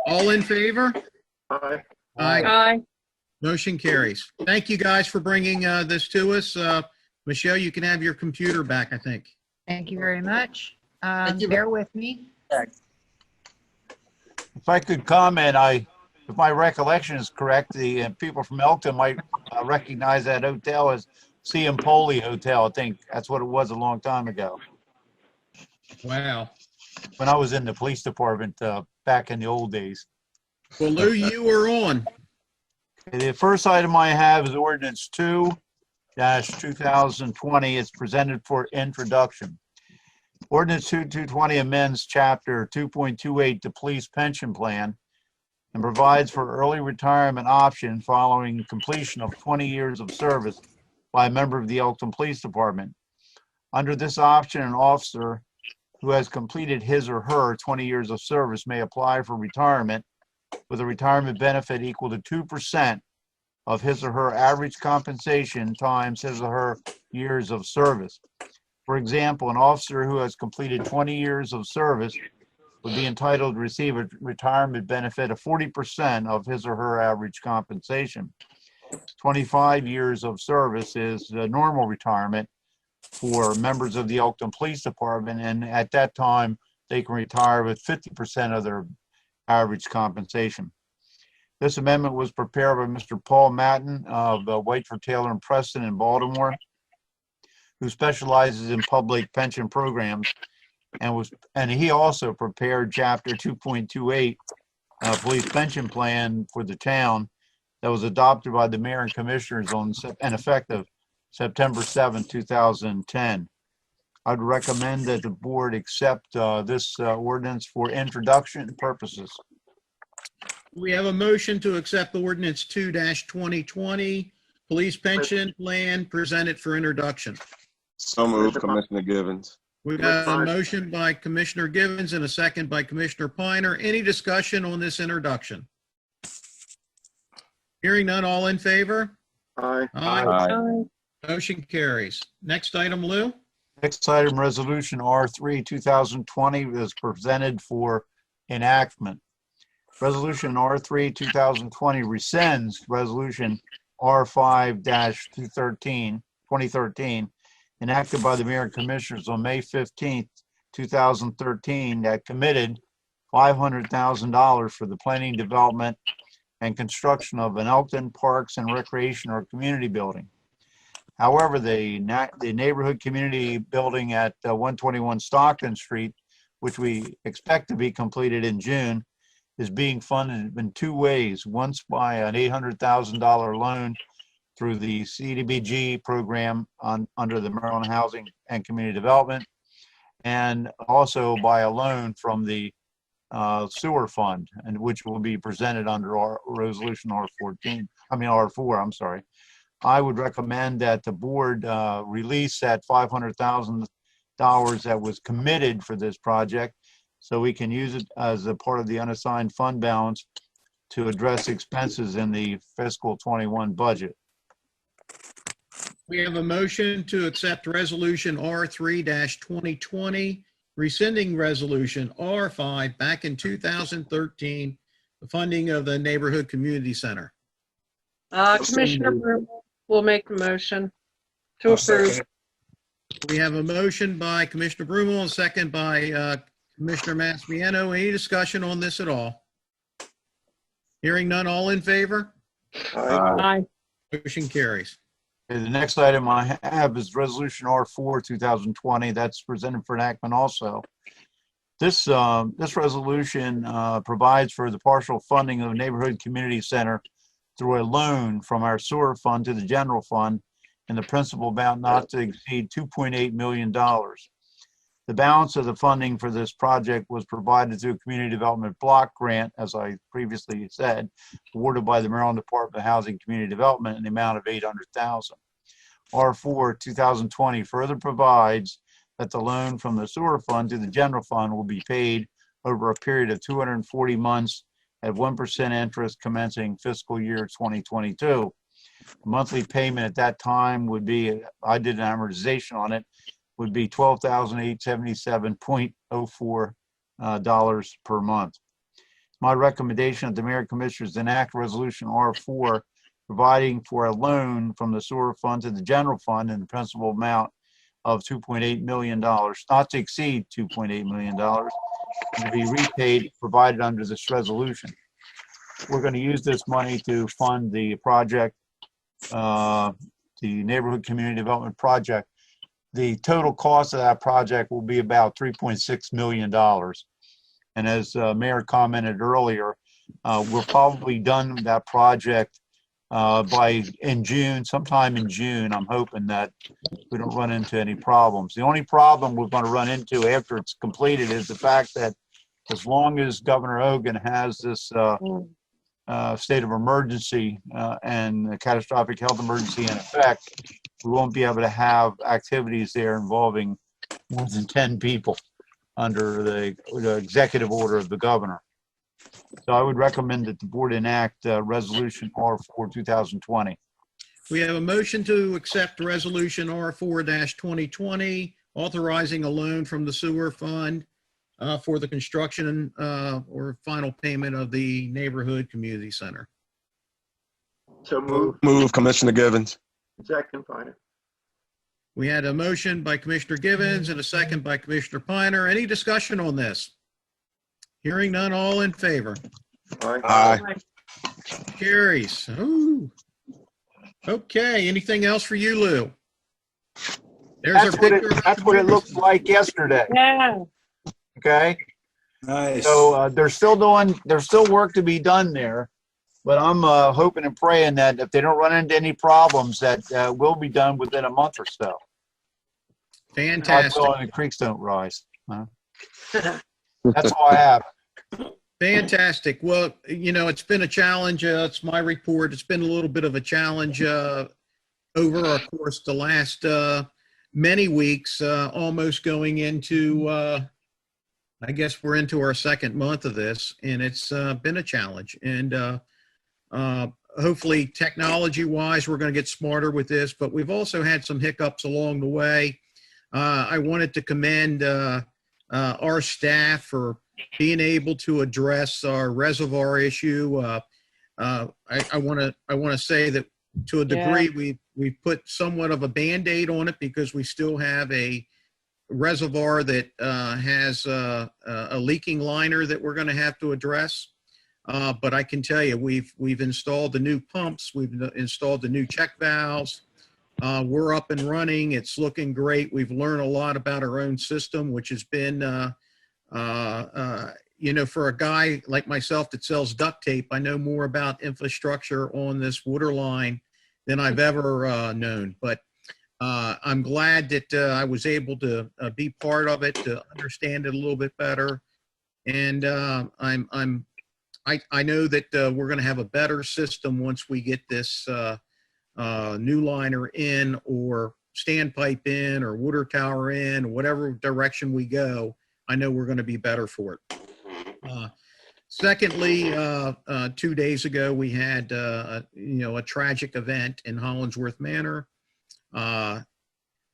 All in favor? Aye. Aye. Aye. Motion carries. Thank you guys for bringing this to us. Michelle, you can have your computer back, I think. Thank you very much. you. Bear with me. If I could comment, if my recollection is correct, the people from Elkton might recognize that hotel as Ciampoli Hotel. I think that's what it was a long time ago Wow. when I was in the police department back in the old days. Well, Lou, you were on. The first item I have is ordinance 2-2020. It's presented for introduction. Ordinance 2-20 amends chapter 2.28, the police pension plan, and provides for early retirement option following completion of 20 years of service by a member of the Elkton Police Department. Under this option, an officer who has completed his or her 20 years of service may apply for retirement with a retirement benefit equal to 2% of his or her average compensation times his or her years of service. For example, an officer who has completed 20 years of service would be entitled to receive a retirement benefit of 40% of his or her average compensation. 25 years of service is the normal retirement for members of the Elkton Police Department, and at that time, they can retire with 50% of their average compensation. This amendment was prepared by Mr. Paul Matten of Whiteford, Taylor, and Preston in Baltimore, who specializes in public pension programs, and he also prepared Chapter 2.28 police pension plan for the town that was adopted by the mayor and commissioners and effective September 7, 2010. I'd recommend that the board accept this ordinance for introduction purposes. We have a motion to accept the ordinance 2-2020 police pension plan presented for introduction. So moved, Commissioner Givens. We got a motion by Commissioner Givens and a second by Commissioner Piner. Any discussion on this introduction? Hearing none, all in favor? Aye. Aye. Aye. Aye. Motion carries. Next item, Lou. Next item, Resolution R3 2020 is presented for enactment. Resolution R3 2020 rescinds Resolution R5-2013 enacted by the Mayor and Commissioners on May 15th, 2013 that committed $500,000 for the planning, development, and construction of an Elkton Parks and Recreation or Community Building. However, the neighborhood community building at 121 Stockton Street, which we expect to be completed in June, is being funded in two ways. Once by an $800,000 loan through the CDBG program under the Maryland Housing and Community Development, and also by a loan from the sewer fund, and which will be presented under our resolution R4, I'm sorry. I would recommend that the board release that $500,000 that was committed for this project, so we can use it as a part of the unassigned fund balance to address expenses in the fiscal 21 budget. We have a motion to accept Resolution R3-2020, rescinding Resolution R5 back in 2013, the funding of the Neighborhood Community Center. Commissioner Broom will make the motion to I'll approve. second it. We have a motion by Commissioner Brumel and a second by Commissioner Mastriano. Any discussion on this at all? Hearing none, all in favor? Aye. Motion carries. Okay, the next item I have is Resolution R4 2020. That's presented for enactment also. This resolution provides for the partial funding of the Neighborhood Community Center through a loan from our sewer fund to the general fund in the principal amount not to exceed $2.8 million. The balance of the funding for this project was provided through a community development block grant, as I previously said, awarded by the Maryland Department of Housing and Community Development in the amount of $800,000. R4 2020 further provides that the loan from the sewer fund to the general fund will be paid over a period of 240 months at 1% interest commencing fiscal year 2022. The monthly payment at that time would be, I did an amortization on it, would be $12,877.04 per month. My recommendation that the Mayor and Commissioners enact Resolution R4 providing for a loan from the sewer fund to the general fund in the principal amount of $2.8 million, not to exceed $2.8 million, to be repaid provided under this resolution. We're going to use this money to fund the project, the Neighborhood Community Development Project. The total cost of that project will be about $3.6 million. And as Mayor commented earlier, we're probably done with that project in June, sometime in June. I'm hoping that we don't run into any problems. The only problem we're going to run into after it's completed is the fact that as long as Governor Hogan has this state of emergency and a catastrophic health emergency in effect, we won't be able to have activities there involving more than 10 people under the executive order of the governor. So I would recommend that the board enact Resolution R4 2020. We have a motion to accept Resolution R4-2020, authorizing a loan from the sewer fund for the construction or final payment of the Neighborhood Community Center. So move. Move, Commissioner Givens. Second, Finer. We had a motion by Commissioner Givens and a second by Commissioner Piner. Any discussion on this? Hearing none, all in favor? Aye. Carries. Ooh. Okay, anything else for you, Lou? There's our picture. That's what it looked like yesterday. Yeah. Okay. Nice. So there's still work to be done there, but I'm hoping and praying that if they don't run into any problems, that will be done within a month or so. Fantastic. And the creeks don't rise. That's all I have. Fantastic. Well, you know, it's been a challenge. It's my report. It's been a little bit of a challenge over, of course, the last many weeks, almost going into, I guess we're into our second month of this, and it's been a challenge. And hopefully technology-wise, we're going to get smarter with this, but we've also had some hiccups along the way. I wanted to commend our staff for being able to address our reservoir issue. I want to say that to a degree, we put somewhat of a Band-Aid on it because we still have a reservoir that has a leaking liner that we're going to have to address. But I can tell you, we've installed the new pumps, we've installed the new check valves. We're up and running. It's looking great. We've learned a lot about our own system, which has been, for a guy like myself that sells duct tape, I know more about infrastructure on this water line than I've ever known. But I'm glad that I was able to be part of it, to understand it a little bit better. And I know that we're going to have a better system once we get this new liner in, or standpipe in, or water tower in, or whatever direction we go. I know we're going to be better for it. Secondly, 2 days ago, we had a tragic event in Hollingsworth Manor. I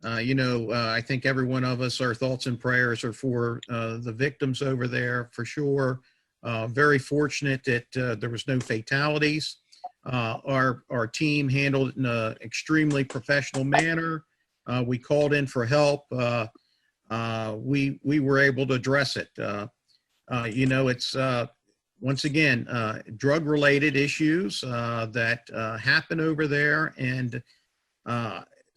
think every one of us, our thoughts and prayers are for the victims over there, for sure. Very fortunate that there was no fatalities. Our team handled it in an extremely professional manner. We called in for help. We were able to address it. It's once again drug-related issues that happen over there, and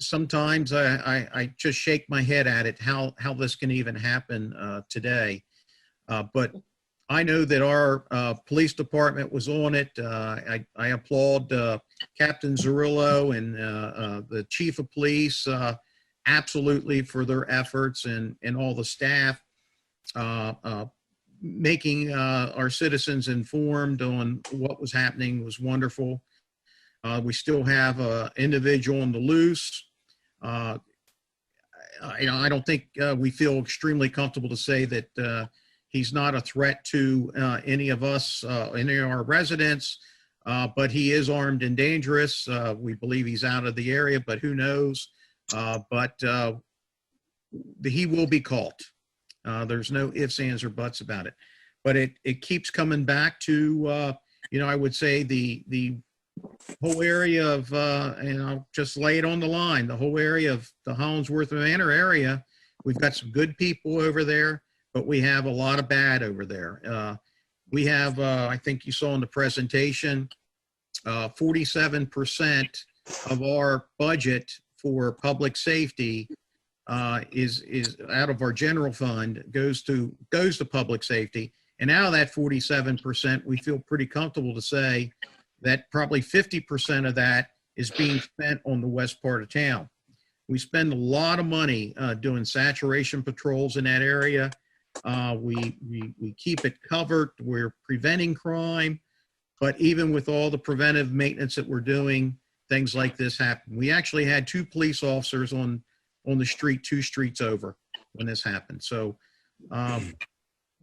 sometimes I just shake my head at it how this can even happen today. But I know that our police department was on it. I applaud Captain Zerillo and the chief of police absolutely for their efforts, and all the staff making our citizens informed on what was happening was wonderful. We still have an individual on the loose. I don't think we feel extremely comfortable to say that he's not a threat to any of us, any of our residents, but he is armed and dangerous. We believe he's out of the area, but who knows? But he will be caught. There's no ifs, ands, or buts about it. But it keeps coming back to, I would say the whole area of, and I'll just lay it on the line, the whole area of the Hollingsworth Manor area. We've got some good people over there, but we have a lot of bad over there. We have, I think you saw in the presentation, 47% of our budget for public safety is out of our general fund, goes to public safety. And out of that 47%, we feel pretty comfortable to say that probably 50% of that is being spent on the west part of town. We spend a lot of money doing saturation patrols in that area. We keep it covered. We're preventing crime, but even with all the preventive maintenance that we're doing, things like this happen. We actually had 2 police officers on the street, 2 streets over when this happened. So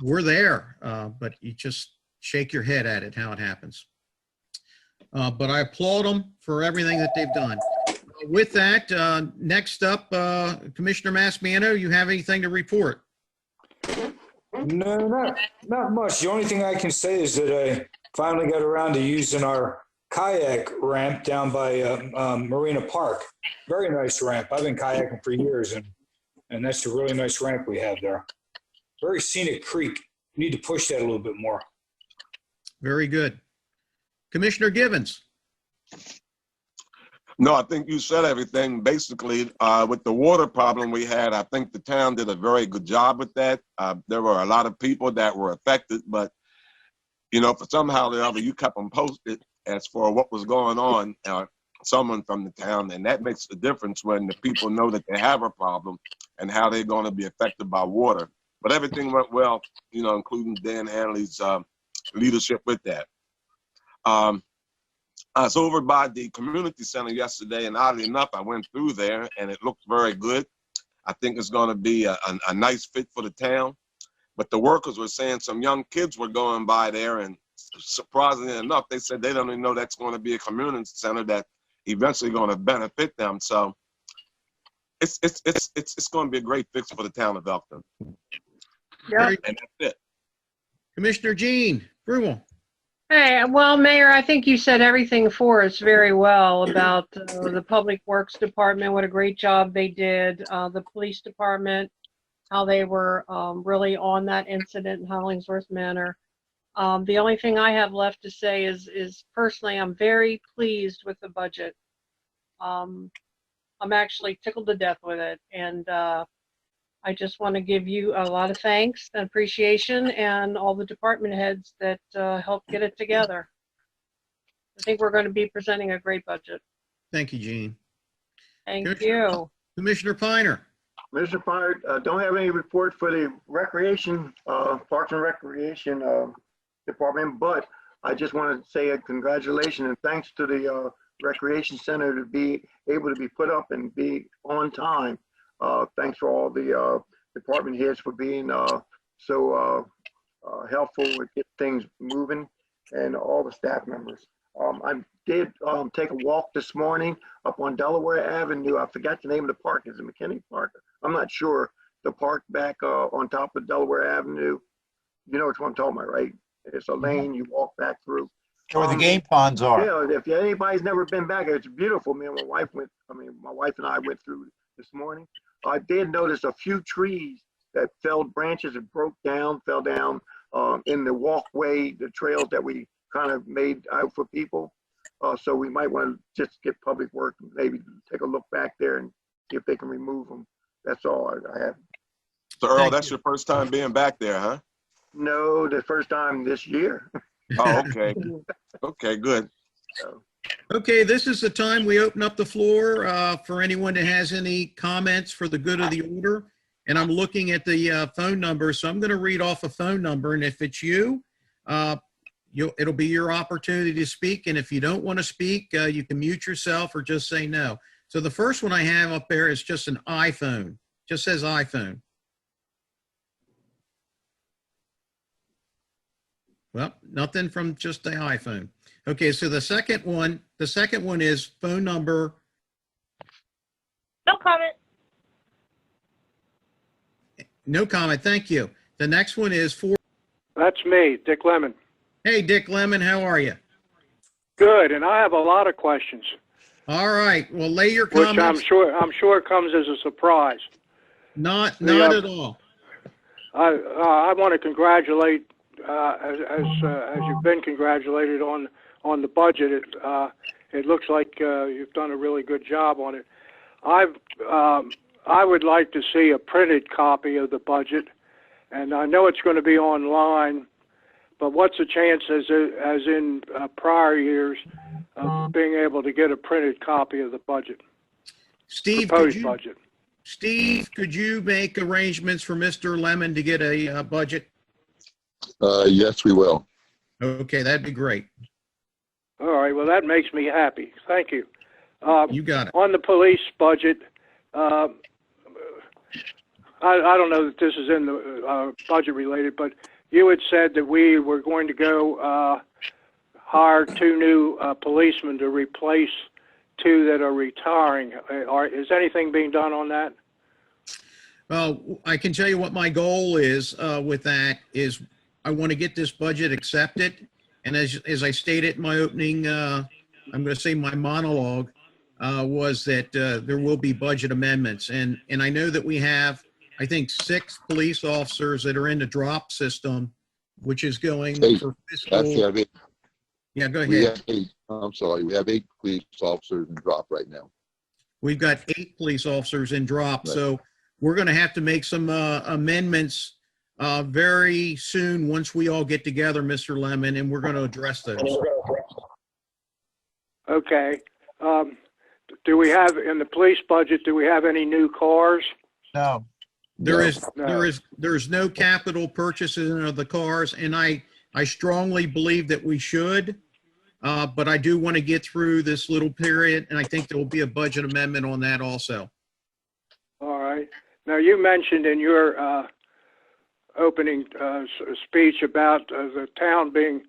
we're there, but you just shake your head at it, how it happens. But I applaud them for everything that they've done. With that, next up, Commissioner Maspiano, you have anything to report? No, not much. The only thing I can say is that I finally got around to using our kayak ramp down by Marina Park. Very nice ramp. I've been kayaking for years, and that's a really nice ramp we have there. Very scenic creek. We need to push that a little bit more. Very good. Commissioner Givens. No, I think you said everything. Basically, with the water problem we had, I think the town did a very good job with that. There were a lot of people that were affected, but, for somehow or the other, you kept them posted as for what was going on, someone from the town, and that makes a difference when the people know that they have a problem and how they're going to be affected by water. But everything went well, including Dan Hanley's leadership with that. I was over by the community center yesterday, and oddly enough, I went through there, and it looked very good. I think it's going to be a nice fit for the town. But the workers were saying some young kids were going by there and surprisingly enough, they said they don't even know that's going to be a community center that eventually going to benefit them. So it's going to be a great fix for the town of Elkton. Yeah. And that's it. Commissioner Jean Brumel. Hey, well, Mayor, I think you said everything for us very well about the Public Works Department, what a great job they did, the Police Department, how they were really on that incident in Hollingsworth Manor. The only thing I have left to say is personally, I'm very pleased with the budget. I'm actually tickled to death with it, and I just want to give you a lot of thanks and appreciation and all the department heads that helped get it together. I think we're going to be presenting a great budget. Thank you, Jean. Thank you. Commissioner Piner. Mr. Piner, don't have any report for the recreation, Parks and Recreation Department, but I just want to say a congratulations and thanks to the Recreation Center to be able to be put up and be on time. Thanks for all the department heads for being so helpful with getting things moving, and all the staff members. I did take a walk this morning up on Delaware Avenue. I forgot the name of the park. Is it McKinney Park? I'm not sure. The park back on top of Delaware Avenue. You know which one I'm talking about, right? It's a lane you walk back through. Where the game ponds are. Yeah, if anybody's never been back, it's beautiful. Me and my wife went. My wife and I went through this morning. I did notice a few trees that felled branches and broke down, fell down in the walkway, the trails that we kind of made out for people. So we might want to just get Public Works, maybe take a look back there and see if they can remove them. That's all I have. So Earl, that's your first time being back there, huh? No, the first time this year. Oh, okay. Okay, good. So. Okay, this is the time we open up the floor for anyone that has any comments for the good of the order. And I'm looking at the phone number, so I'm going to read off a phone number. And if it's you, it'll be your opportunity to speak. And if you don't want to speak, you can mute yourself or just say no. So the first one I have up there is just an iPhone. Just says iPhone. Well, nothing from just the iPhone. Okay, so the second one is phone number. No comment. No comment, thank you. The next one is for. That's me, Dick Lemon. Hey, Dick Lemon, how are you? Good, and I have a lot of questions. All right, well, lay your comments. Which I'm sure comes as a surprise. Not at all. I want to congratulate, as you've been congratulated on the budget. It looks like you've done a really good job on it. I would like to see a printed copy of the budget, and I know it's going to be online, but what's the chance, as in prior years, of being able to get a printed copy of the budget? Proposed budget. Steve, could you make arrangements for Mr. Lemon to get a budget? Yes, we will. Okay, that'd be great. All right, well, that makes me happy. Thank you. You got it. On the police budget, I don't know that this is in the budget related, but you had said that we were going to go hire 2 new policemen to replace 2 that are retiring. Is anything being done on that? Well, I can tell you what my goal is with that is I want to get this budget accepted. And as I stated in my opening, I'm going to say my monologue was that there will be budget amendments. And I know that we have, I think, 6 police officers that are in the drop system, which is going 8. for fiscal. Actually, I have 8. Yeah, go ahead. We have 8. I'm sorry. We have 8 police officers in drop right now. We've got 8 police officers in drop. Right. So we're going to have to make some amendments very soon once we all get together, Mr. Lemon, and we're going to address those. Okay. Do we have, in the police budget, do we have any new cars? No. There's no capital purchases of the cars, and I strongly believe that we should, but I do want to get through this little period, and I think there will be a budget amendment on that also. All right. Now, you mentioned in your opening speech about the town being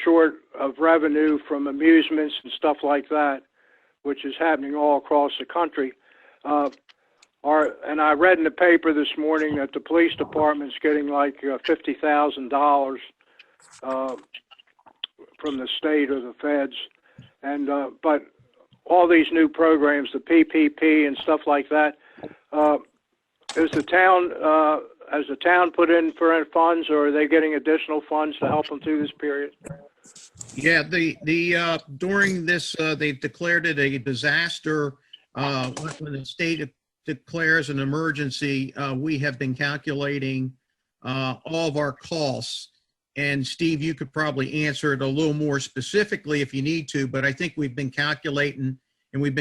short of revenue from amusements and stuff like that, which is happening all across the country. And I read in the paper this morning that the police department's getting like $50,000 from the state or the feds, and but all these new programs, the PPP and stuff like that, has the town put in for funds, or are they getting additional funds to help them through this period? Yeah, during this, they've declared it a disaster. When the state declares an emergency, we have been calculating all of our costs. And Steve, you could probably answer it a little more specifically if you need to, but I think we've been calculating and we've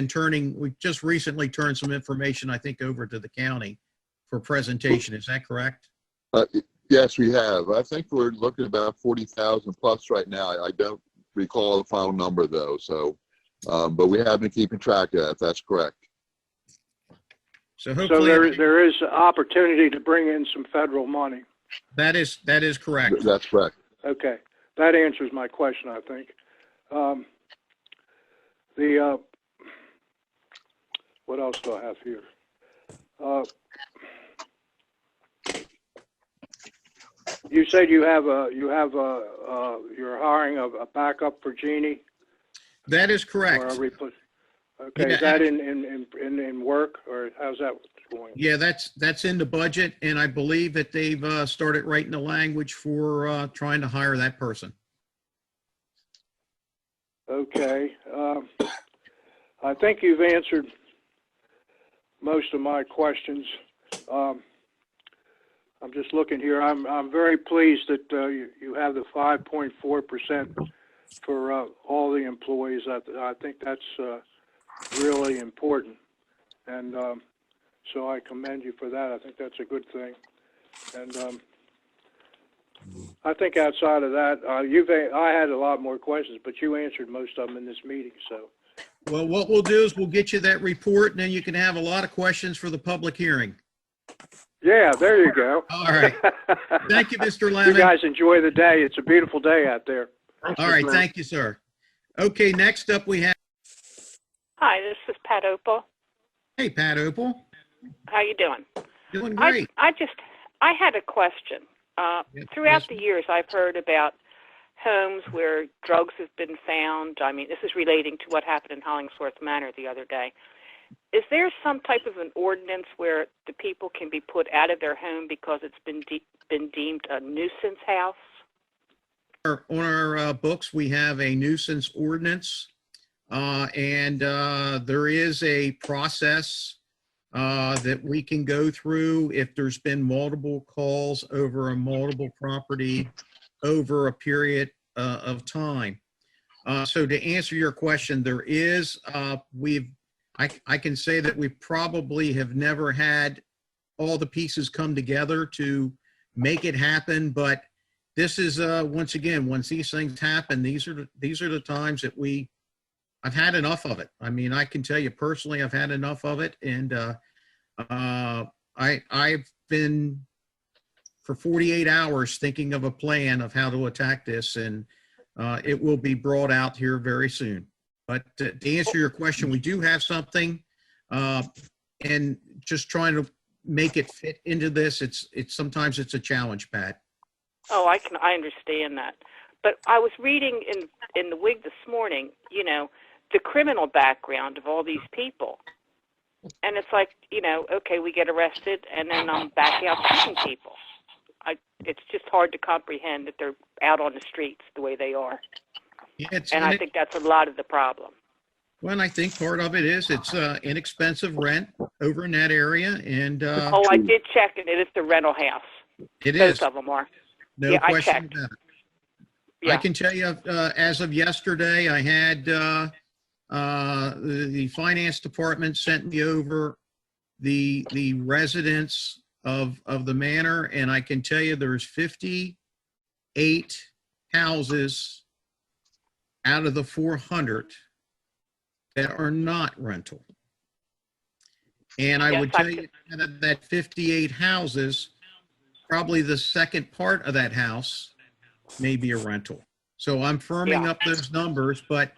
just recently turned some information, I think, over to the county for presentation. Is that correct? Yes, we have. I think we're looking at about 40,000 plus right now. I don't recall the final number though. So, but we have been keeping track of that. That's correct. So hopefully there is opportunity to bring in some federal money. That is correct. That's correct. Okay, that answers my question, I think. What else do I have here? You said you're hiring a backup for Jeannie. That is correct. Okay, Yeah. Is that in work, or how's that going? Yeah, that's in the budget, and I believe that they've started writing the language for trying to hire that person. Okay, I think you've answered most of my questions. I'm just looking here. I'm very pleased that you have the 5.4% for all the employees. I think that's really important, and so I commend you for that. I think that's a good thing, and I think outside of that, I had a lot more questions, but you answered most of them in this meeting. So, well, what we'll do is we'll get you that report, and then you can have a lot of questions for the public hearing. yeah, there you go. All right. Thank you, Mr. Lemon. You guys enjoy the day. It's a beautiful day out there. All right, thank you, sir. Okay, next up we have. Hi, this is Pat Opal. Hey, Pat Opal. How you doing? Doing great. I had a question. Throughout the years, I've heard about homes where drugs have been found. I mean, this is relating to what happened in Hollingsworth Manor the other day. Is there some type of an ordinance where the people can be put out of their home because it's been deemed a nuisance house? On our books, we have a nuisance ordinance, and there is a process that we can go through if there's been multiple calls over a multiple property over a period of time. So to answer your question, there is, I can say that we probably have never had all the pieces come together to make it happen, but this is once again, once these things happen, these are the times that I've had enough of it. I mean, I can tell you personally, I've had enough of it, and I've been for 48 hours thinking of a plan of how to attack this, and it will be brought out here very soon. But to answer your question, we do have something, and just trying to make it fit into this. Sometimes it's a challenge, Pat. Oh, I understand that. But I was reading in the Whig this morning, the criminal background of all these people. And it's like, okay, we get arrested and then I'm back out shooting people. It's just hard to comprehend that they're out on the streets the way they are. I think that's a lot of the problem. Well, I think part of it is it's inexpensive rent over in that area. And I did check, and it is the rental house. It is. Both of them are. No yeah, question I checked. about it. Yeah. I can tell you, as of yesterday, I had the finance department sent me over the residents of the manor, and I can tell you there's 58 houses out of the 400 that are not rental. And I would tell you that 58 houses, probably the second part of that house may be a rental. So I'm firming up those numbers, but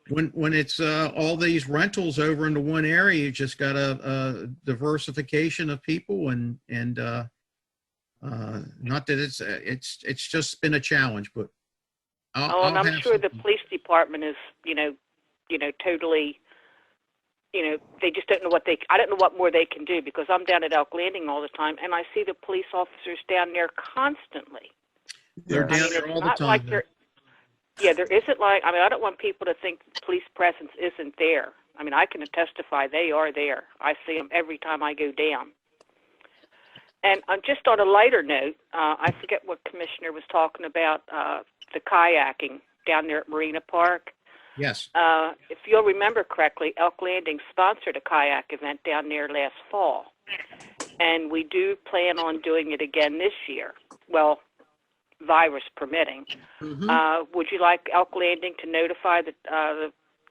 when it's all these rentals over into one area, you just got a diversification of people and not that it's just been a challenge, but and I'm sure the police department is, totally, they just don't know I don't know what more they can do, because I'm down at Elk Landing all the time and I see the police officers down there constantly. They're down there all the time. Like there isn't like, I don't want people to think police presence isn't there. I can testify they are there. I see them every time I go down. And just on a lighter note, I forget what Commissioner was talking about, the kayaking down there at Marina Park. Yes. If you'll remember correctly, Elk Landing sponsored a kayak event down there last fall. And we do plan on doing it again this year. Well, virus permitting. Mm-hmm. Would you like Elk Landing to notify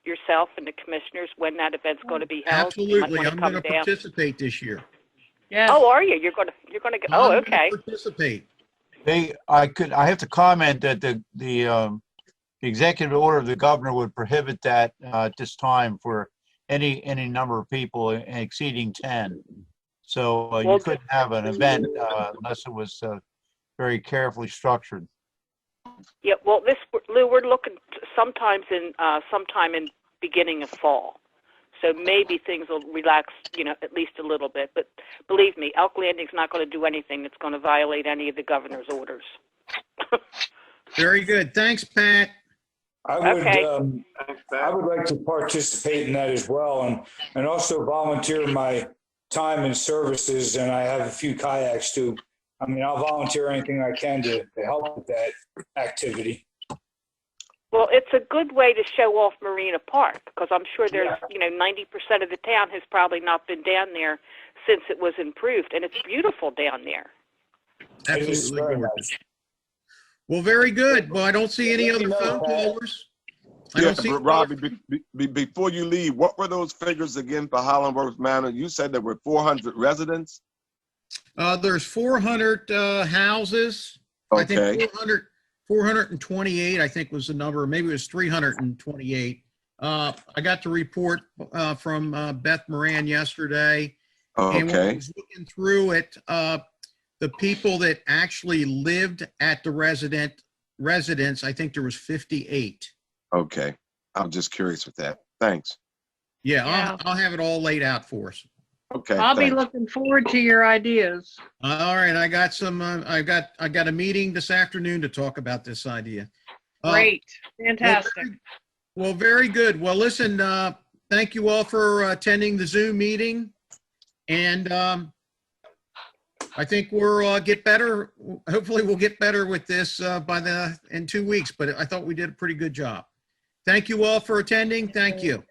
yourself and the commissioners when that event's going to be held? Absolutely. I'm going to participate this year. Yeah. Oh, are you? You're going to go. Oh, okay. Participate. I have to comment that the executive order of the governor would prohibit that at this time for any number of people exceeding 10. So you couldn't have an event unless it was very carefully structured. Yeah. Well, Lou, we're looking sometime in beginning of fall. So maybe things will relax, at least a little bit. But believe me, Elk Landing's not going to do anything that's going to violate any of the governor's orders. Very good. Thanks, Pat. I would like to participate in that as well, and also volunteer my time and services. And I have a few kayaks too. I'll volunteer anything I can to help with that activity. Well, it's a good way to show off Marina Park, because I'm sure there's, 90% of the town has probably not been down there since it was improved, and it's beautiful down there. Absolutely gorgeous. Well, very good. Well, I don't see any other phone callers. But Robbie, before you leave, what were those figures again for Hollandworth Manor? You said there were 400 residents? There's 400 houses. Okay. I think 428, I think was the number. Maybe it was 328. I got the report from Beth Moran yesterday. And when I was looking through it, the people that actually lived at the residence, I think there was 58. Okay. I'm just curious with that. Thanks. Yeah. I'll have it all laid out for us. Okay. I'll be looking forward to your ideas. All right. I got some, I got a meeting this afternoon to talk about this idea. Great. Fantastic. Well, very good. Well, listen, thank you all for attending the Zoom meeting. And I think we'll get better. Hopefully we'll get better with this in 2 weeks, but I thought we did a pretty good job. Thank you all for attending. Thank you.